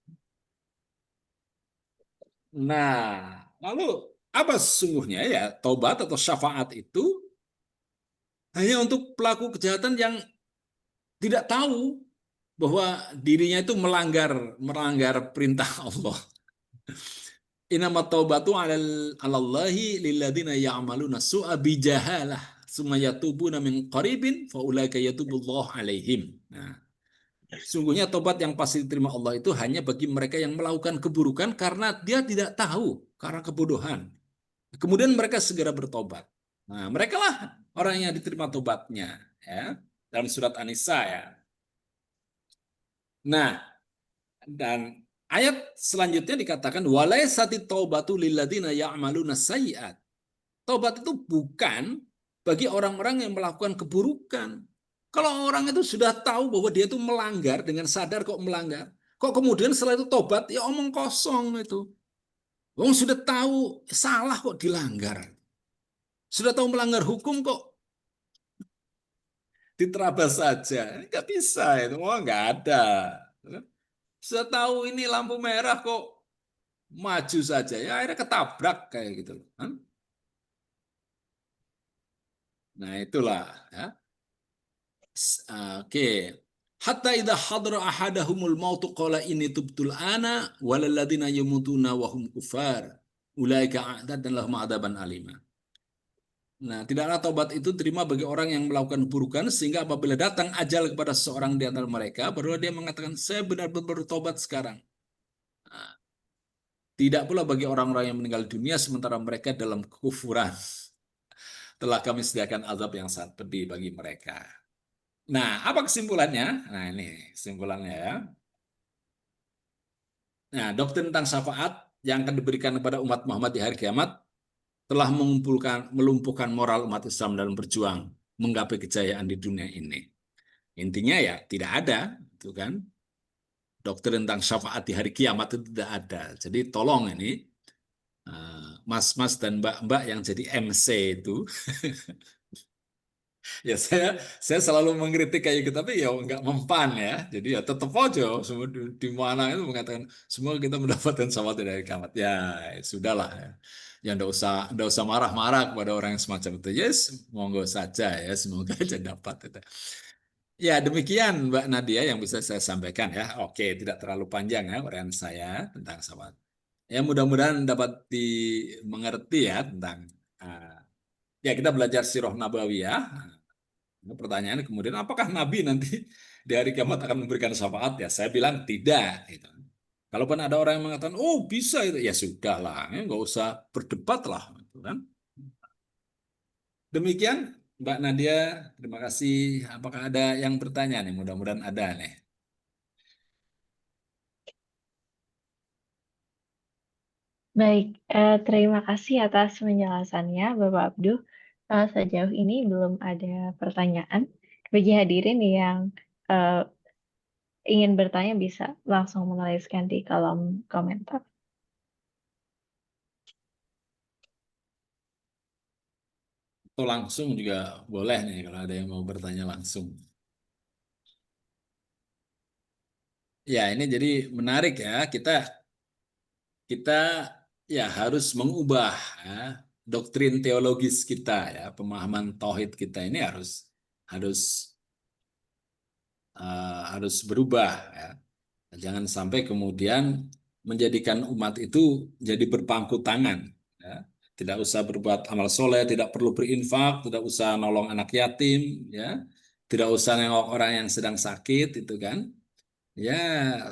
Nah, lalu apa sesungguhnya ya taubat atau syafaat itu hanya untuk pelaku kejahatan yang tidak tahu bahwa dirinya itu melanggar melanggar perintah Allah. Innamat taubatu 'alallahi lilladzina ya'maluna su'a bijahalah summa yatubuna min qaribin faulaika yatubullahu 'alaihim. Nah, sungguhnya tobat yang pasti diterima Allah itu hanya bagi mereka yang melakukan keburukan karena dia tidak tahu, karena kebodohan. Kemudian mereka segera bertobat. Nah, mereka lah orang yang diterima tobatnya, ya. Dalam surat An-Nisa ya. Nah, dan ayat selanjutnya dikatakan walaysati taubatu lilladzina ya'maluna sayyi'at. Taubat itu bukan bagi orang-orang yang melakukan keburukan. Kalau orang itu sudah tahu bahwa dia itu melanggar dengan sadar kok melanggar, kok kemudian setelah itu tobat, ya omong kosong itu. Wong sudah tahu salah kok dilanggar. Sudah tahu melanggar hukum kok diterabas saja. Nggak bisa itu, oh nggak ada. Sudah tahu ini lampu merah kok maju saja, ya akhirnya ketabrak kayak gitu loh. Nah itulah ya. Oke. Hatta idza hadra ahadahumul mautu qala inni tubtul ana walalladzina yamutuna wa hum kufar. Ulaika a'tadna lahum adzaban alima. Nah, tidaklah taubat itu terima bagi orang yang melakukan keburukan sehingga apabila datang ajal kepada seseorang di antara mereka, baru dia mengatakan, saya benar-benar bertobat sekarang. Nah, tidak pula bagi orang-orang yang meninggal dunia sementara mereka dalam kekufuran. Telah kami sediakan azab yang sangat pedih bagi mereka. Nah, apa kesimpulannya? Nah, ini kesimpulannya ya. Nah, doktrin tentang syafaat yang akan diberikan kepada umat Muhammad di hari kiamat telah melumpuhkan moral umat Islam dalam berjuang menggapai kejayaan di dunia ini. Intinya ya tidak ada, itu kan. Doktrin tentang syafaat di hari kiamat itu tidak ada. Jadi tolong ini mas-mas dan mbak-mbak yang jadi MC itu, ya saya selalu mengkritik kayak gitu, tapi ya nggak mempan ya. Jadi ya tetap aja semua di mana itu mengatakan semua kita mendapatkan syafaat dari kiamat. Ya sudahlah ya. Ya nggak usah marah-marah kepada orang yang semacam itu. Yes, monggo saja ya, semoga aja dapat itu. Ya, demikian Mbak Nadia yang bisa saya sampaikan ya. Oke, tidak terlalu panjang ya uraian saya tentang sahabat. Ya, mudah-mudahan dapat dimengerti ya tentang ya kita belajar sirah nabawiyah. Nah, pertanyaannya kemudian apakah Nabi nanti di hari kiamat akan memberikan syafaat? Ya, saya bilang tidak gitu. Kalaupun ada orang yang mengatakan, "Oh, bisa itu." Ya sudah lah, ya, nggak usah berdebat lah gitu kan. Demikian Mbak Nadia, terima kasih. Apakah ada yang bertanya nih? Mudah-mudahan ada nih. Baik, terima kasih atas penjelasannya, Bapak Abduh. Sejauh ini belum ada pertanyaan. Bagi hadirin yang eh, ingin bertanya bisa langsung menuliskan di kolom komentar. Atau langsung juga boleh nih kalau ada yang mau bertanya langsung. Ya, ini jadi menarik ya. Kita ya harus mengubah ya, doktrin teologis kita ya, pemahaman tauhid kita ini harus harus berubah ya. Jangan sampai kemudian menjadikan umat itu jadi berpangku tangan ya. Tidak usah berbuat amal soleh, tidak perlu berinfak, tidak usah nolong anak yatim ya. Tidak usah nengok orang yang sedang sakit itu kan. Ya,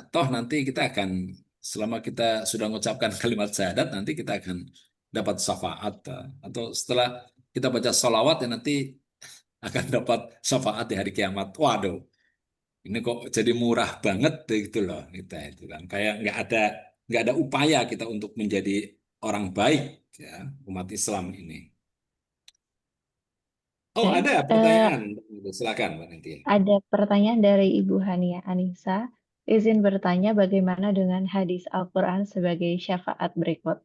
toh nanti kita akan selama kita sudah mengucapkan kalimat syahadat nanti kita akan dapat syafaat atau setelah kita baca sholawat ya nanti akan dapat syafaat di hari kiamat. Waduh, ini kok jadi murah banget gitu loh kita itu kan kayak nggak ada upaya kita untuk menjadi orang baik ya umat Islam ini. Oh, Baik, ada pertanyaan. Silakan, Mbak Nantia. ada pertanyaan dari Ibu Hania Anissa. Izin bertanya bagaimana dengan hadis Al-Quran sebagai syafaat berikut.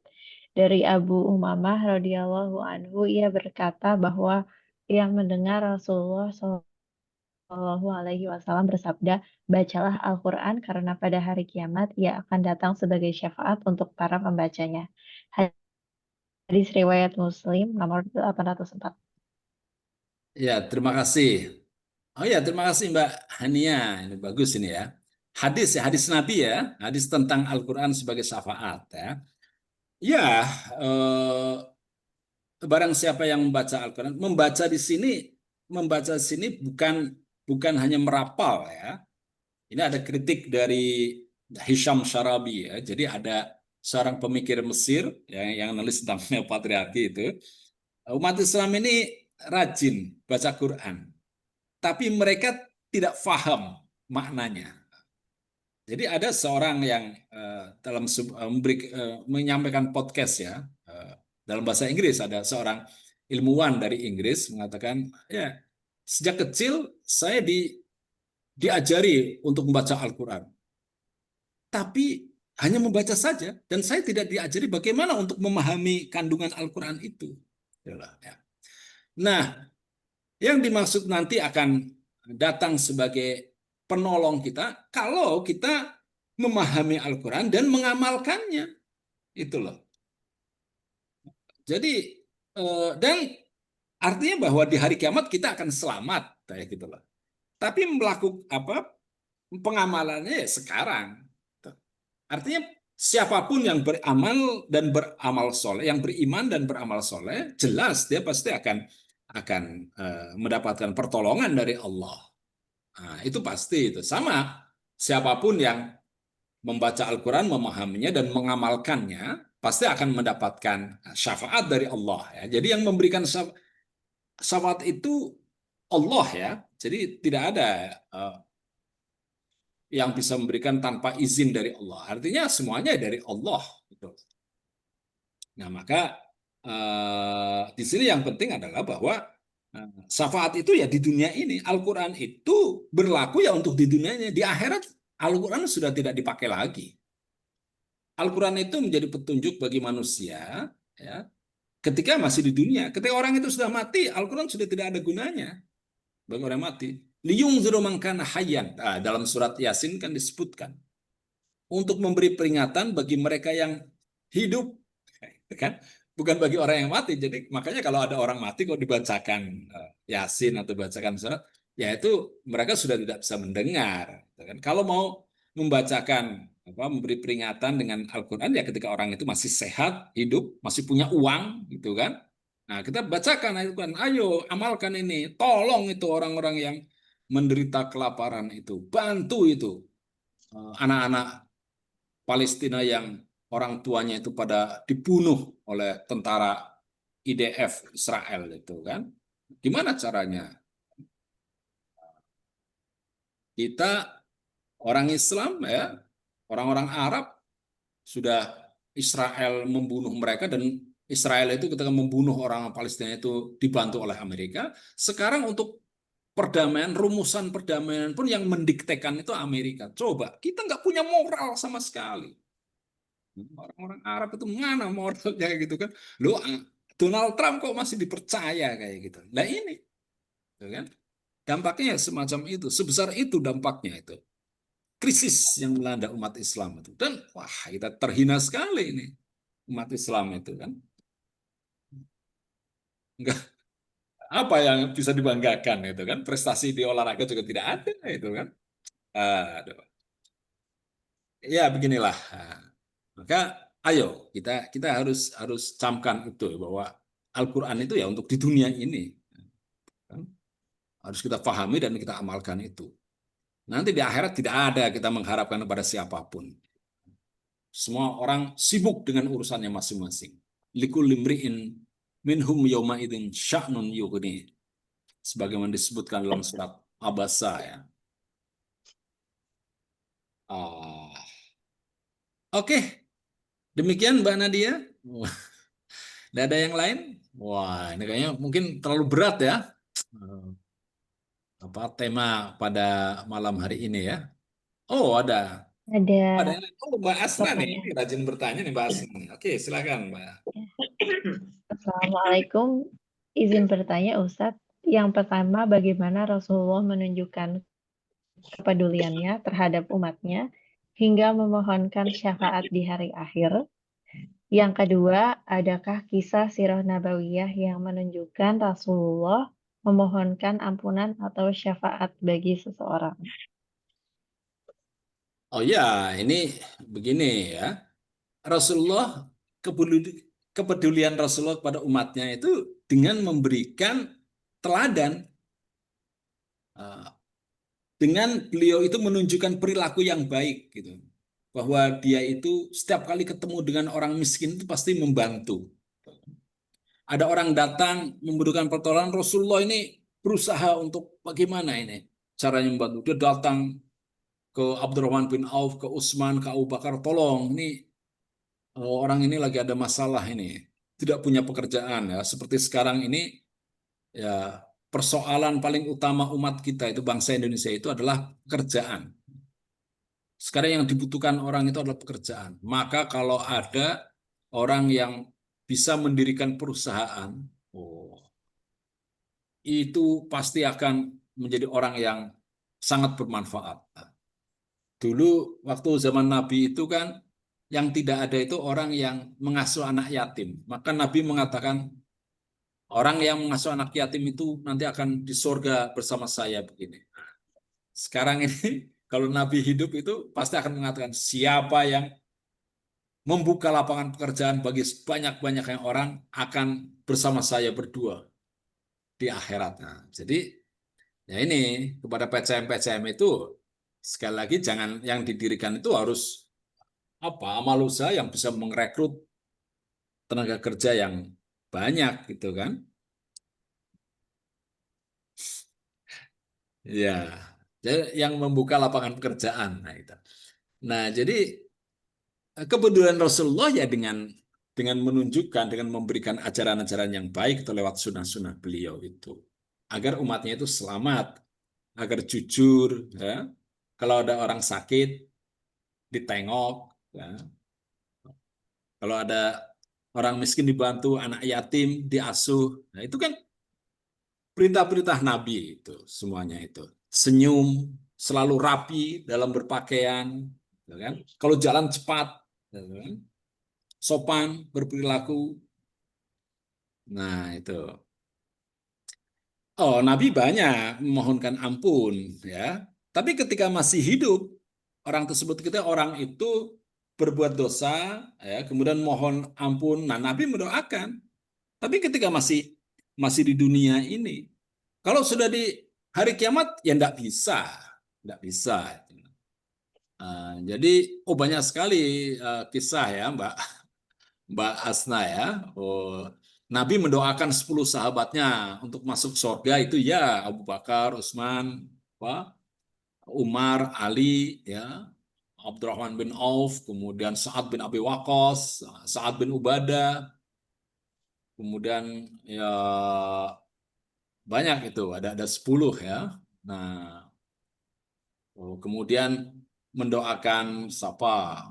Dari Abu Umamah radhiyallahu anhu, ia berkata bahwa ia mendengar Rasulullah Shallallahu Alaihi Wasallam bersabda, bacalah Al-Quran karena pada hari kiamat ia akan datang sebagai syafaat untuk para pembacanya. Hadis riwayat Muslim nomor 804. Ya, terima kasih. Oh ya, terima kasih Mbak Hania. Ini bagus ini ya. Hadis ya, hadis Nabi ya, hadis tentang Al-Quran sebagai syafaat ya. Ya, barang siapa yang membaca Al-Quran, membaca di sini bukan hanya merapal ya. Ini ada kritik dari Hisham Sharabi ya. Jadi ada seorang pemikir Mesir yang nulis tentang neopatriarki itu. Umat Islam ini rajin baca Quran, tapi mereka tidak paham maknanya. Jadi ada seorang yang menyampaikan podcast ya dalam bahasa Inggris, ada seorang ilmuwan dari Inggris mengatakan ya sejak kecil saya diajari untuk membaca Al-Quran, tapi hanya membaca saja dan saya tidak diajari bagaimana untuk memahami kandungan Al-Quran itu. Ya. Nah, yang dimaksud nanti akan datang sebagai penolong kita kalau kita memahami Al-Quran dan mengamalkannya. Itu loh. Jadi dan artinya bahwa di hari kiamat kita akan selamat kayak gitu loh. Tapi melakukan pengamalannya ya sekarang. Artinya siapapun yang beramal dan beramal soleh, yang beriman dan beramal soleh, jelas dia pasti akan mendapatkan pertolongan dari Allah. Nah, itu pasti itu. Sama siapapun yang membaca Al-Quran, memahaminya dan mengamalkannya, pasti akan mendapatkan syafaat dari Allah. Ya. Jadi yang memberikan syafaat itu Allah ya. Jadi tidak ada yang bisa memberikan tanpa izin dari Allah. Artinya semuanya dari Allah. Gitu. Nah maka di sini yang penting adalah bahwa syafaat itu ya di dunia ini. Al-Quran itu berlaku ya untuk di dunianya. Di akhirat Al-Quran sudah tidak dipakai lagi. Al-Quran itu menjadi petunjuk bagi manusia ya, ketika masih di dunia. Ketika orang itu sudah mati, Al-Quran sudah tidak ada gunanya bagi orang mati. Liyungziru man kana hayyan. Dalam surat Yasin kan disebutkan untuk memberi peringatan bagi mereka yang hidup, kan? Bukan bagi orang yang mati. Jadi makanya kalau ada orang mati kok dibacakan Yasin atau dibacakan surat, ya itu mereka sudah tidak bisa mendengar. Kan? Kalau mau membacakan memberi peringatan dengan Al-Quran ya ketika orang itu masih sehat, hidup, masih punya uang, gitu kan? Nah kita bacakan Al-Quran, ayo amalkan ini, tolong itu orang-orang yang menderita kelaparan itu, bantu itu anak-anak Palestina yang orang tuanya itu pada dibunuh oleh tentara IDF Israel itu kan. Gimana caranya? Kita orang Islam ya, orang-orang Arab sudah Israel membunuh mereka dan Israel itu ketika membunuh orang Palestina itu dibantu oleh Amerika. Sekarang untuk perdamaian, rumusan perdamaian pun yang mendiktekan itu Amerika. Coba, kita nggak punya moral sama sekali. Orang-orang Arab itu mana moralnya gitu kan? Lo Donald Trump kok masih dipercaya kayak gitu. Nah ini, gitu kan? Dampaknya ya semacam itu, sebesar itu dampaknya itu. Krisis yang melanda umat Islam itu. Dan wah kita terhina sekali ini umat Islam itu kan. Enggak apa yang bisa dibanggakan itu kan? Prestasi di olahraga juga tidak ada itu kan. Aduh. Ya beginilah. Maka ayo kita kita harus harus camkan itu bahwa Al-Quran itu ya untuk di dunia ini kan? Harus kita pahami dan kita amalkan itu. Nanti di akhirat tidak ada kita mengharapkan kepada siapapun. Semua orang sibuk dengan urusannya masing-masing. Likulli imri'in minhum yawma idzin sya'nun yughni. Sebagaimana disebutkan dalam surat Abasa ya. Ah, Oke, demikian Mbak Nadia. Tidak ada yang lain? Wah, ini kayaknya mungkin terlalu berat ya. Eh, Apa tema pada malam hari ini ya? Oh, ada. Ada Ada yang lain. Oh, Mbak Asna nih. Ini pertanyaan. rajin bertanya nih Mbak Asna. Oke, silakan Mbak. Assalamualaikum. Izin bertanya, Ustadz. Yang pertama, bagaimana Rasulullah menunjukkan kepeduliannya terhadap umatnya hingga memohonkan syafaat di hari akhir? Yang kedua, adakah kisah sirah nabawiyah yang menunjukkan Rasulullah memohonkan ampunan atau syafaat bagi seseorang? Oh ya, ini begini ya. Rasulullah kepedulian Rasulullah kepada umatnya itu dengan memberikan teladan. Dengan beliau itu menunjukkan perilaku yang baik gitu. Bahwa dia itu setiap kali ketemu dengan orang miskin itu pasti membantu. Ada orang datang membutuhkan pertolongan, Rasulullah ini berusaha untuk bagaimana ini caranya membantu. Dia datang ke Abdurrahman bin Auf, ke Utsman, ke Abu Bakar, tolong ini orang ini lagi ada masalah ini, tidak punya pekerjaan ya. Seperti sekarang ini ya, persoalan paling utama umat kita itu bangsa Indonesia itu adalah pekerjaan. Sekarang yang dibutuhkan orang itu adalah pekerjaan. Maka kalau ada orang yang bisa mendirikan perusahaan, oh, itu pasti akan menjadi orang yang sangat bermanfaat. Dulu waktu zaman Nabi itu kan yang tidak ada itu orang yang mengasuh anak yatim. Maka Nabi mengatakan orang yang mengasuh anak yatim itu nanti akan di surga bersama saya begini. Sekarang ini kalau Nabi hidup itu pasti akan mengatakan siapa yang membuka lapangan pekerjaan bagi sebanyak-banyaknya orang akan bersama saya berdua di akhirat. Nah, jadi ya ini kepada PCM-PCM itu sekali lagi jangan yang didirikan itu harus apa amal usaha yang bisa merekrut tenaga kerja yang banyak gitu kan. Ya, jadi yang membuka lapangan pekerjaan. Nah, itu. Nah, jadi kepedulian Rasulullah ya dengan menunjukkan, dengan memberikan ajaran-ajaran yang baik atau lewat sunnah-sunnah beliau itu, agar umatnya itu selamat, agar jujur, ya. Kalau ada orang sakit, ditengok, ya. Kalau ada orang miskin dibantu, anak yatim diasuh, nah itu kan perintah-perintah Nabi itu semuanya itu. Senyum, selalu rapi dalam berpakaian, gitu kan. Kalau jalan cepat, gitu kan. Sopan berperilaku. Nah, itu. Oh, Nabi banyak memohonkan ampun, ya. Tapi ketika masih hidup, orang tersebut kita orang itu berbuat dosa, ya, kemudian mohon ampun. Nah, Nabi mendoakan. Tapi ketika masih masih di dunia ini, kalau sudah di hari kiamat, ya enggak bisa. Jadi, oh banyak sekali kisah ya, Mbak Asna ya. Oh, Nabi mendoakan 10 sahabatnya untuk masuk surga itu ya Abu Bakar, Utsman, Pak, Umar, Ali, ya, Abdurrahman bin Auf, kemudian Sa'ad bin Abi Waqqas, Sa'ad bin Ubadah, kemudian ya banyak itu ada 10 ya. Nah, kemudian mendoakan siapa?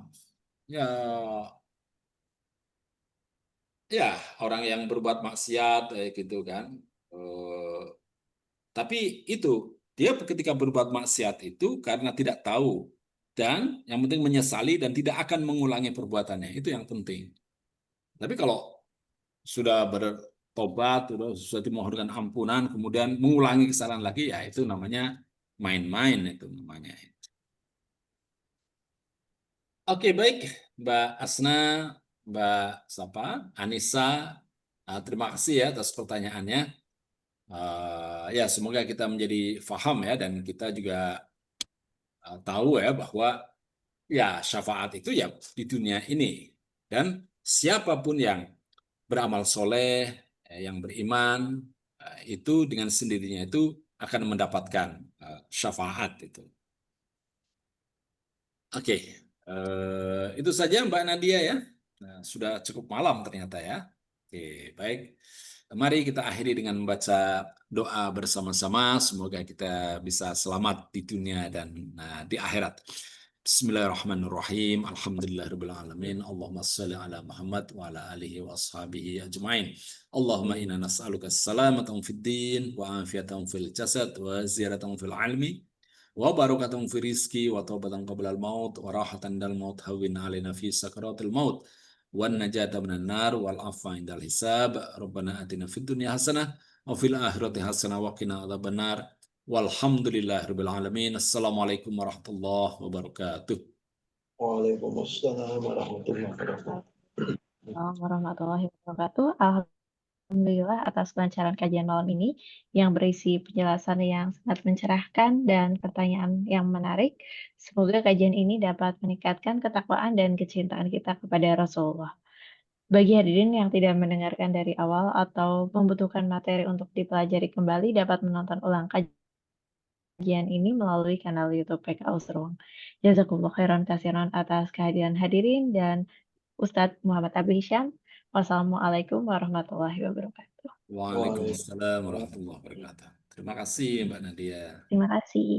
Ya, ya orang yang berbuat maksiat gitu kan. Eh, Tapi itu dia ketika berbuat maksiat itu karena tidak tahu dan yang penting menyesali dan tidak akan mengulangi perbuatannya. Itu yang penting. Tapi kalau sudah bertobat, sudah dimohonkan ampunan, kemudian mengulangi kesalahan lagi, ya itu namanya main-main itu namanya. Oke, baik, Mbak Asna, Mbak Sapa, Anissa, terima kasih ya atas pertanyaannya. Ya, semoga kita menjadi faham ya dan kita juga tahu ya bahwa ya syafaat itu ya di dunia ini dan siapapun yang beramal soleh, yang beriman itu dengan sendirinya itu akan mendapatkan syafaat itu. Oke, itu saja Mbak Nadia ya. Nah, sudah cukup malam ternyata ya. Oke, baik. Mari kita akhiri dengan membaca doa bersama-sama. Semoga kita bisa selamat di dunia dan di akhirat. Bismillahirrahmanirrahim. Alhamdulillahirabbil alamin. Allahumma shalli ala Muhammad wa ala alihi wa ashabihi ajmain. Allahumma inna nas'aluka salamatan fid din wa afiatan fil jasad wa ziyaratan fil ilmi wa barakatan fil rizqi wa taubatan qabla al maut wa rahatan dal maut hawwin alaina fi sakaratil maut wan najata minan nar wal afa indal hisab. Rabbana atina fid dunya hasanah wa fil akhirati hasanah wa qina adzabannar. Walhamdulillahirabbil alamin. Assalamualaikum warahmatullahi wabarakatuh. Waalaikumsalam warahmatullahi wabarakatuh. Assalamualaikum warahmatullahi wabarakatuh. Alhamdulillah atas kelancaran kajian malam ini yang berisi penjelasan yang sangat mencerahkan dan pertanyaan yang menarik. Semoga kajian ini dapat meningkatkan ketakwaan dan kecintaan kita kepada Rasulullah. Bagi hadirin yang tidak mendengarkan dari awal atau membutuhkan materi untuk dipelajari kembali dapat menonton ulang kajian ini melalui kanal YouTube PKU Seruang. Jazakumullah khairan kasiran atas kehadiran hadirin dan Ustadz Muhammad Abi Hisham. Wassalamualaikum warahmatullahi wabarakatuh. Waalaikumsalam warahmatullahi wabarakatuh. Terima kasih Mbak Nadia. Terima kasih.